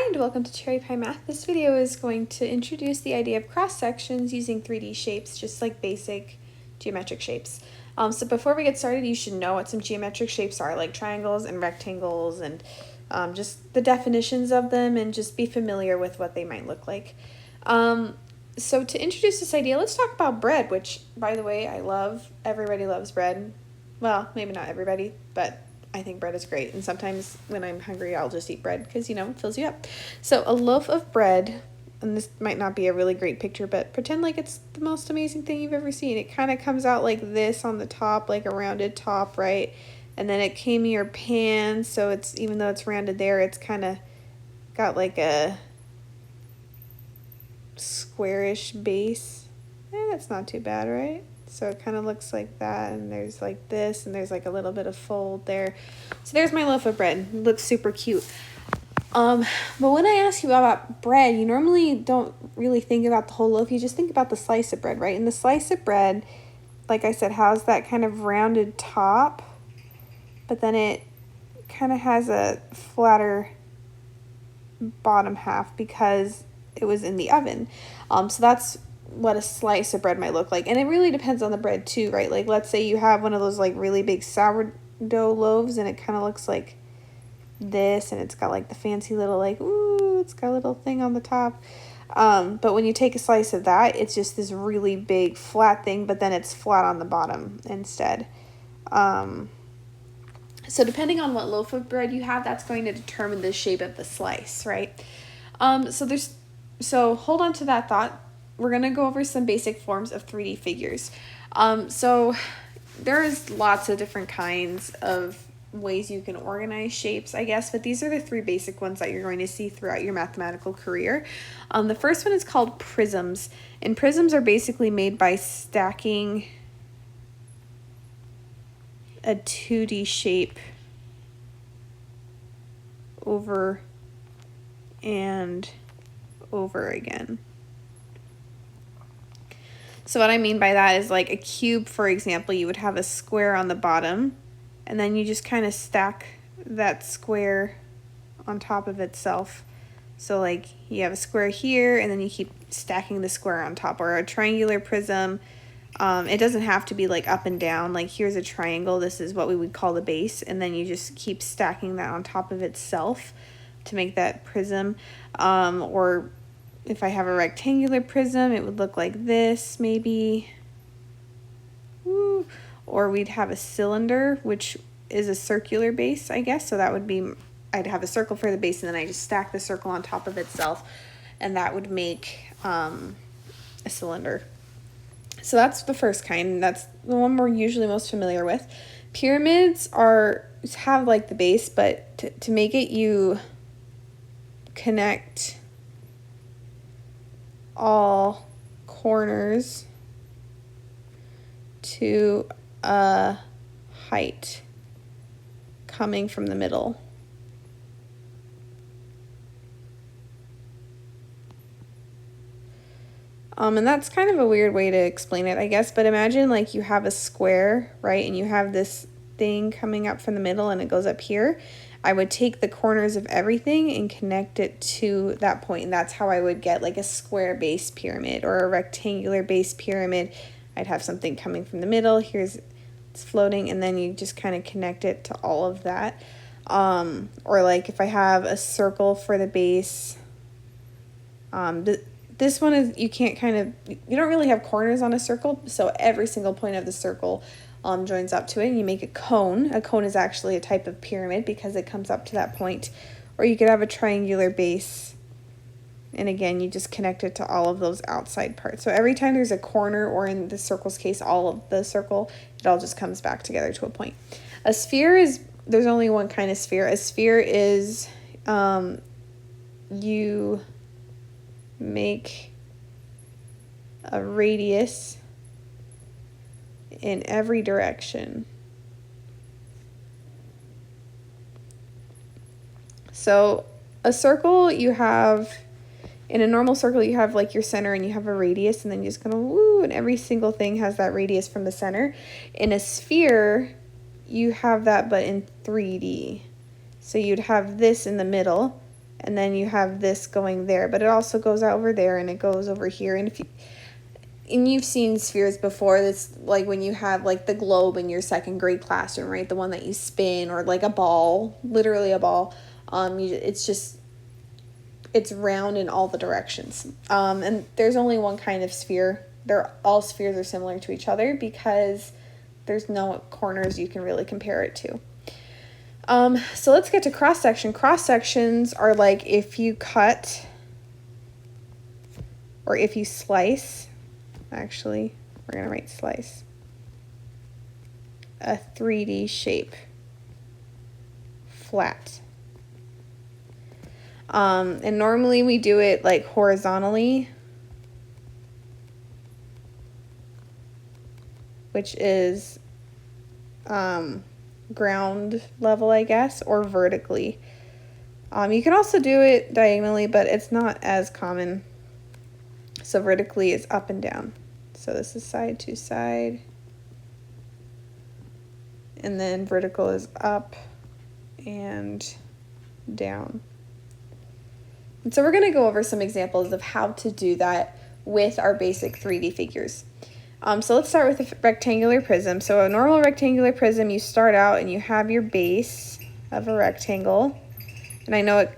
Hi and welcome to Cherry Pie Math. This video is going to introduce the idea of cross sections using 3D shapes, just like basic geometric shapes. So before we get started, you should know what some geometric shapes are, like triangles and rectangles, and just the definitions of them, and just be familiar with what they might look like. So to introduce this idea, let's talk about bread, which, by the way, I love. Everybody loves bread. Well, maybe not everybody, but I think bread is great, and sometimes when I'm hungry, I'll just eat bread because, you know, it fills you up. So a loaf of bread, and this might not be a really great picture, but pretend like it's the most amazing thing you've ever seen. It kind of comes out like this on the top, like a rounded top, right? And then it came in your pan, so it's, even though it's rounded there, it's kind of got like a squarish base. That's not too bad, right? So it kind of looks like that, and there's like this, and there's like a little bit of fold there. So there's my loaf of bread. It looks super cute. But when I ask you about bread, you normally don't really think about the whole loaf. You just think about the slice of bread, right? And the slice of bread, like I said, has that kind of rounded top, but then it kind of has a flatter bottom half because it was in the oven. So that's what a slice of bread might look like. And it really depends on the bread too, right? Like, let's say you have one of those like really big sourdough loaves, and it kind of looks like this, and it's got like the fancy little, like, ooh, it's got a little thing on the top. But when you take a slice of that, it's just this really big flat thing, but then it's flat on the bottom instead. So depending on what loaf of bread you have, that's going to determine the shape of the slice, right? So hold on to that thought. We're going to go over some basic forms of 3D figures. So there's lots of different kinds of ways you can organize shapes, I guess, but these are the three basic ones that you're going to see throughout your mathematical career. The first one is called prisms, and prisms are basically made by stacking a 2D shape over and over again. So what I mean by that is, like a cube, for example, you would have a square on the bottom, and then you just kind of stack that square on top of itself. So like you have a square here, and then you keep stacking the square on top. Or a triangular prism, it doesn't have to be like up and down. Like here's a triangle, this is what we would call the base, and then you just keep stacking that on top of itself to make that prism. Or if I have a rectangular prism, it would look like this, maybe. Woo. Or we'd have a cylinder, which is a circular base, I guess. So that would be, I'd have a circle for the base, and then I just stack the circle on top of itself, and that would make a cylinder. So that's the first kind. That's the one we're usually most familiar with. Pyramids have like the base, but to make it, you connect all corners to a height coming from the middle. And that's kind of a weird way to explain it, I guess, but imagine like you have a square, right, and you have this thing coming up from the middle, and it goes up here. I would take the corners of everything and connect it to that point, and that's how I would get like a square base pyramid or a rectangular base pyramid. I'd have something coming from the middle, it's floating, and then you just kind of connect it to all of that. Or like if I have a circle for the base, this one is, you don't really have corners on a circle, so every single point of the circle joins up to it, and you make a cone. A cone is actually a type of pyramid because it comes up to that point. Or you could have a triangular base, and again, you just connect it to all of those outside parts. So every time there's a corner, or in the circle's case, all of the circle, it all just comes back together to a point. A sphere there's only one kind of sphere. A sphere is, you make a radius in every direction. So a circle, in a normal circle, you have like your center, and you have a radius, and then you're just gonna woo, and every single thing has that radius from the center. In a sphere, you have that, but in 3D. So you'd have this in the middle, and then you have this going there, but it also goes over there and it goes over here. And you've seen spheres before. That's like when you have like the globe in your second grade classroom, right? The one that you spin, or like a ball, literally a ball. It's round in all the directions. And there's only one kind of sphere. All spheres are similar to each other because there's no corners you can really compare it to. So let's get to cross section. Cross sections are like if you cut or if you slice. Actually, we're going to write slice. A 3D shape. Flat. And normally we do it like horizontally, which is ground level, I guess, or vertically. You can also do it diagonally, but it's not as common. So vertically is up and down. So this is side to side. And then vertical is up and down. And so we're going to go over some examples of how to do that with our basic 3D figures. So let's start with a rectangular prism. So a normal rectangular prism, you start out and you have your base of a rectangle. And I know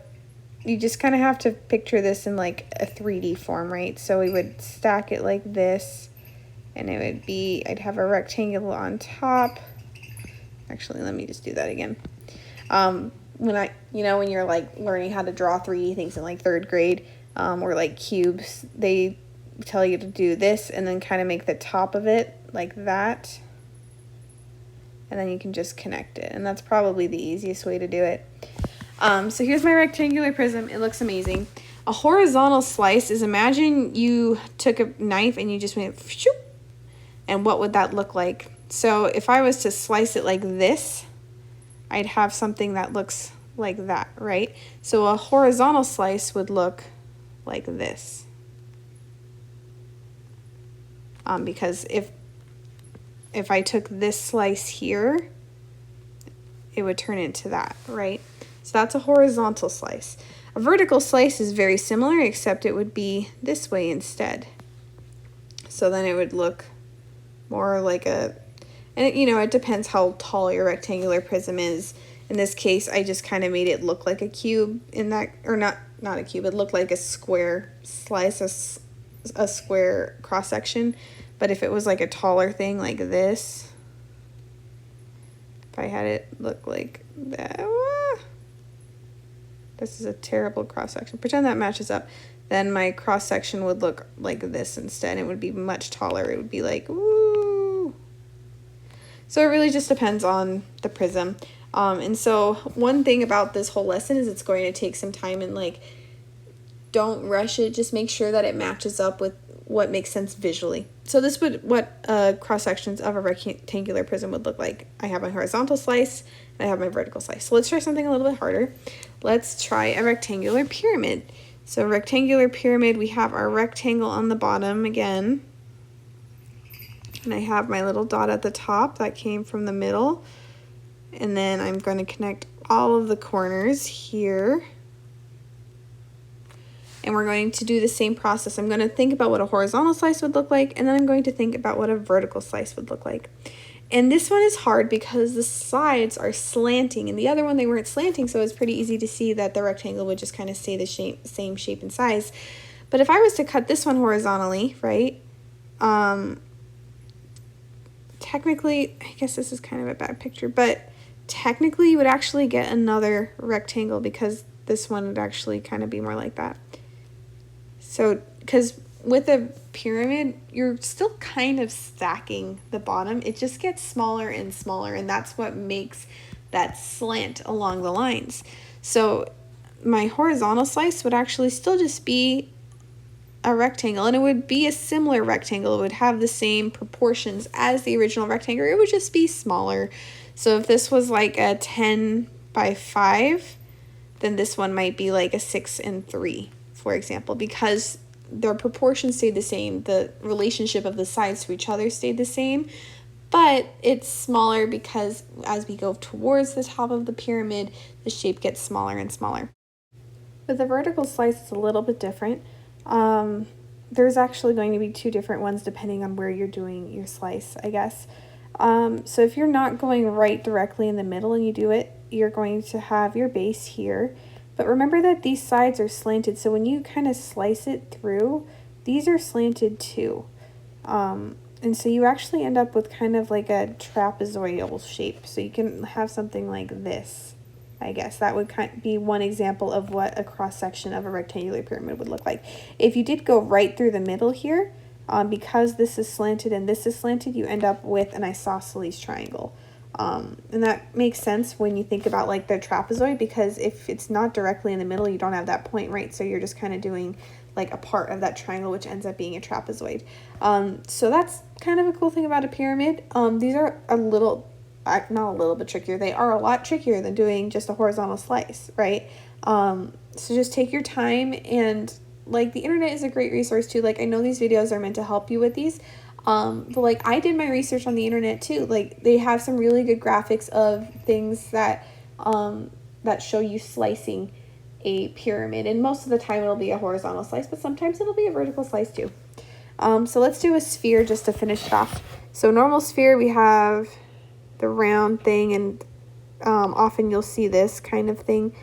you just kind of have to picture this in like a 3D form, right? So we would stack it like this, and it would be, I'd have a rectangle on top. Actually, let me just do that again. When you're like learning how to draw 3D things in like third grade, or like cubes, they tell you to do this and then kind of make the top of it like that. And then you can just connect it. And that's probably the easiest way to do it. So here's my rectangular prism. It looks amazing. A horizontal slice is, imagine you took a knife and you just went shoop, and what would that look like? So if I was to slice it like this, I'd have something that looks like that, right? So a horizontal slice would look like this. Because if I took this slice here, it would turn into that, right? So that's a horizontal slice. A vertical slice is very similar, except it would be this way instead. So then it would look more like and it depends how tall your rectangular prism is. In this case, I just kind of made it look like a cube in that, or not a cube, it looked like a square slice, a square cross section. But if it was like a taller thing like this, if I had it look like that, this is a terrible cross section. Pretend that matches up. Then my cross section would look like this instead. It would be much taller. It would be like, woo. So it really just depends on the prism. And so one thing about this whole lesson is it's going to take some time, and like, don't rush it. Just make sure that it matches up with what makes sense visually. So this would what cross sections of a rectangular prism would look like. I have my horizontal slice and I have my vertical slice. So let's try something a little bit harder. Let's try a rectangular pyramid. So rectangular pyramid, we have our rectangle on the bottom again. And I have my little dot at the top that came from the middle. And then I'm going to connect all of the corners here. And we're going to do the same process. I'm going to think about what a horizontal slice would look like, and then I'm going to think about what a vertical slice would look like. And this one is hard because the sides are slanting, and the other one they weren't slanting, so it's pretty easy to see that the rectangle would just kind of stay the same shape and size. But if I was to cut this one horizontally, right, technically, I guess this is kind of a bad picture, but technically you would actually get another rectangle because this one would actually kind of be more like that. So, because with a pyramid, you're still kind of stacking the bottom. It just gets smaller and smaller, and that's what makes that slant along the lines. So my horizontal slice would actually still just be a rectangle, and it would be a similar rectangle. It would have the same proportions as the original rectangle. It would just be smaller. So if this was like a 10 by 5, then this one might be like a 6 and 3. For example, because their proportions stayed the same, the relationship of the sides to each other stayed the same, but it's smaller because as we go towards the top of the pyramid, the shape gets smaller and smaller. With a vertical slice, it's a little bit different. There's actually going to be two different ones depending on where you're doing your slice, I guess. So if you're not going right directly in the middle and you do it, you're going to have your base here. But remember that these sides are slanted, so when you kind of slice it through, these are slanted too. And so you actually end up with kind of like a trapezoidal shape. So you can have something like this. I guess that would be one example of what a cross section of a rectangular pyramid would look like. If you did go right through the middle here, because this is slanted and this is slanted, you end up with an isosceles triangle. And that makes sense when you think about like the trapezoid, because if it's not directly in the middle, you don't have that point, right? So you're just kind of doing like a part of that triangle, which ends up being a trapezoid. So that's kind of a cool thing about a pyramid. These are a little, not a little bit trickier. They are a lot trickier than doing just a horizontal slice, right? So just take your time, and like the internet is a great resource too. Like I know these videos are meant to help you with these. But like I did my research on the internet too. Like they have some really good graphics of things that that show you slicing a pyramid, and most of the time it'll be a horizontal slice, but sometimes it'll be a vertical slice too. So let's do a sphere just to finish it off. So normal sphere, we have the round thing, and often you'll see this kind of thing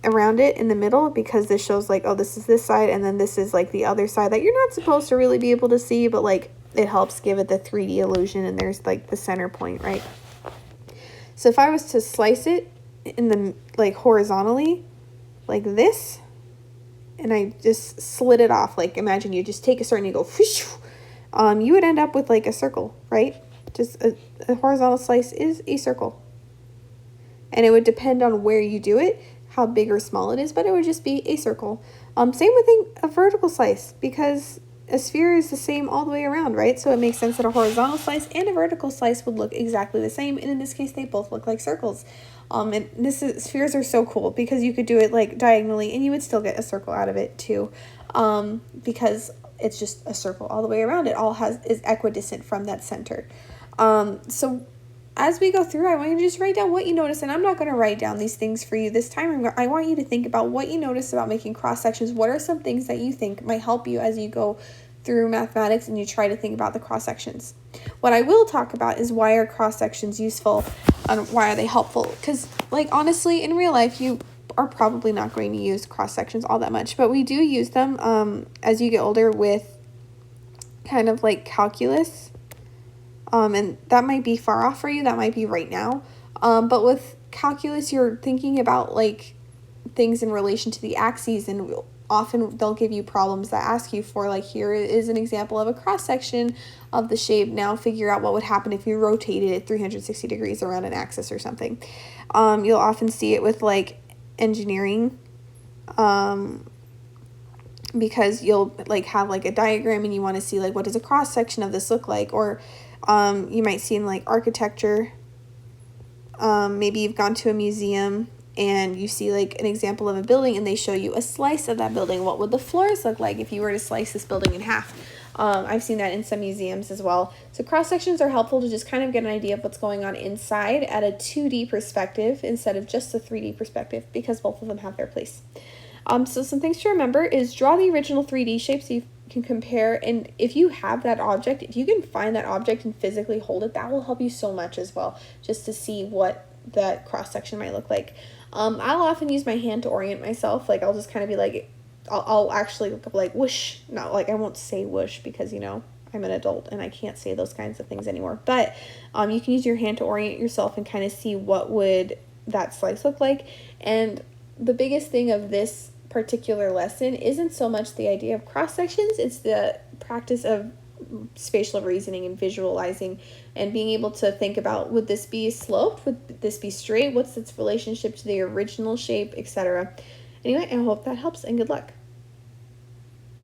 around it in the middle, because this shows like, oh, this is this side, and then this is like the other side that you're not supposed to really be able to see, but like it helps give it the 3D illusion, and there's like the center point, right? So if I was to slice it in the like horizontally like this, and I just slit it off, like imagine you just take a circle and you go whoosh, you would end up with like a circle, right? Just a horizontal slice is a circle, and it would depend on where you do it, how big or small it is, but it would just be a circle. Same with a vertical slice, because a sphere is the same all the way around, right? So it makes sense that a horizontal slice and a vertical slice would look exactly the same, and in this case they both look like circles. And spheres are so cool because you could do it like diagonally and you would still get a circle out of it too, because it's just a circle all the way around. It all is equidistant from that center. So as we go through, I want you to just write down what you notice, and I'm not going to write down these things for you this time. I want you to think about what you notice about making cross sections. What are some things that you think might help you as you go through mathematics and you try to think about the cross sections? What I will talk about is why are cross sections useful and why are they helpful? Because like honestly, in real life, you are probably not going to use cross sections all that much, but we do use them as you get older with kind of like calculus. And that might be far off for you. That might be right now. But with calculus, you're thinking about like things in relation to the axes, and often they'll give you problems that ask you for like, here is an example of a cross section of the shape. Now figure out what would happen if you rotated it 360 degrees around an axis or something. You'll often see it with like engineering, because you'll like have like a diagram and you want to see like, what does a cross section of this look like? Or you might see in like architecture, maybe you've gone to a museum and you see like an example of a building and they show you a slice of that building. What would the floors look like if you were to slice this building in half? I've seen that in some museums as well. So cross sections are helpful to just kind of get an idea of what's going on inside at a 2D perspective instead of just a 3D perspective, because both of them have their place. So some things to remember is draw the original 3D shape so you can compare, and if you have that object, if you can find that object and physically hold it, that will help you so much as well, just to see what that cross section might look like. I'll often use my hand to orient myself. Like I'll just kind of be like, I'll actually look up like whoosh, not like, I won't say whoosh because you know I'm an adult and I can't say those kinds of things anymore, but you can use your hand to orient yourself and kind of see what would that slice look like. And the biggest thing of this particular lesson isn't so much the idea of cross sections, it's the practice of spatial reasoning and visualizing and being able to think about, would this be sloped, would this be straight, what's its relationship to the original shape, etc. Anyway, I hope that helps, and good luck.